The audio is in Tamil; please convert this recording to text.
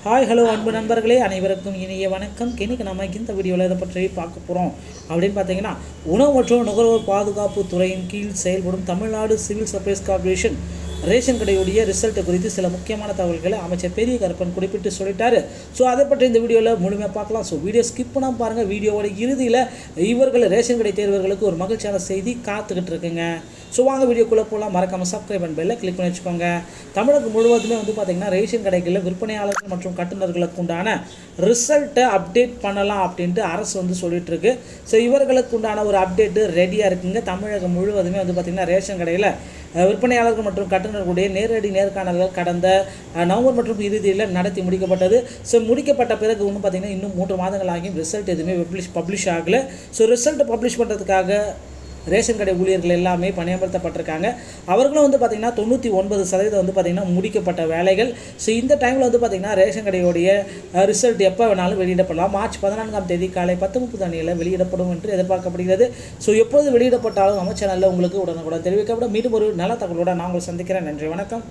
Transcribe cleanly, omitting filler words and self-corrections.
ஹாய் ஹலோ அன்பு நண்பர்களே, அனைவருக்கும் இனிய வணக்கம். இன்னைக்கு நம்ம இந்த வீடியோவில் இதை பற்றி பார்க்க போகிறோம் அப்படின்னு பார்த்தீங்கன்னா, உணவு மற்றும் நுகர்வோர் பாதுகாப்பு துறையின் கீழ் செயல்படும் Tamil Nadu civil supplies corporation ration கடையுடைய ரிசல்ட் குறித்து சில முக்கியமான தகவல்களை அமைச்சர் பெரிய கருப்பன் குறிப்பிட்டு சொல்லிட்டாரு. ஸோ அதை பற்றி இந்த வீடியோவில் முழுமையாக பார்க்கலாம். ஸோ வீடியோ ஸ்கிப் பண்ணாமல் பாருங்கள். வீடியோவோட இறுதியில் இவர்கள் ரேஷன் கடை தேர்வர்களுக்கு ஒரு மகிழ்ச்சியான செய்தி காத்துக்கிட்டு இருக்குங்க. ஸோ வாங்க வீடியோக்குள்ளே போகலாம். மறக்காமல் சப்ஸ்கிரைப் அண்ட் பெல்லை கிளிக் பண்ணி வச்சுக்கோங்க. தமிழகம் முழுவதுமே பார்த்திங்கன்னா ரேஷன் கடைகளில் விற்பனையாளர்கள் மற்றும் கட்டுநர்களுக்கு உண்டான ரிசல்ட்டை அப்டேட் பண்ணலாம் அப்படின்ட்டு அரசு சொல்லிட்டு இருக்கு. ஸோ இவர்களுக்கு உண்டான ஒரு அப்டேட்டு ரெடியாக இருக்குங்க. தமிழகம் முழுவதுமே பார்த்திங்கன்னா ரேஷன் கடையில் விற்பனையாளர்கள் மற்றும் கட்டுநர்களுடைய நேரடி நேர்காணல்கள் கடந்த நவம்பர் மற்றும் இறுதியில் நடத்தி முடிக்கப்பட்டது. ஸோ முடிக்கப்பட்ட பிறகு பார்த்திங்கன்னா இன்னும் 3 மாதங்கள் ஆகியும் ரிசல்ட் எதுவுமே பப்ளிஷ் ஆகலை. ஸோ ரிசல்ட் பப்ளிஷ் பண்ணுறதுக்காக ரேஷன் கடை ஊழியர்கள் எல்லாமே பணியமர்த்தப்பட்டிருக்காங்க. அவர்களும் பார்த்திங்கன்னா 99% பார்த்திங்கன்னா முடிக்கப்பட்ட வேலைகள். ஸோ இந்த டைமில் பார்த்திங்கன்னா ரேஷன் கடையோடைய ரிசல்ட் எப்போ வேணாலும் வெளியிடப்படலாம். மார்ச் 14ஆம் தேதி காலை 10:30 அணியில் வெளியிடப்படும் என்று எதிர்பார்க்கப்படுகிறது. ஸோ எப்போது வெளியிடப்பட்டாலும் நம்ம சேனலில் உங்களுக்கு உடனுக்குடன் தெரிவிக்கப்படும். மீண்டும் ஒரு நல்ல தகவலோடு நான் உங்களை சந்திக்கிறேன். நன்றி, வணக்கம்.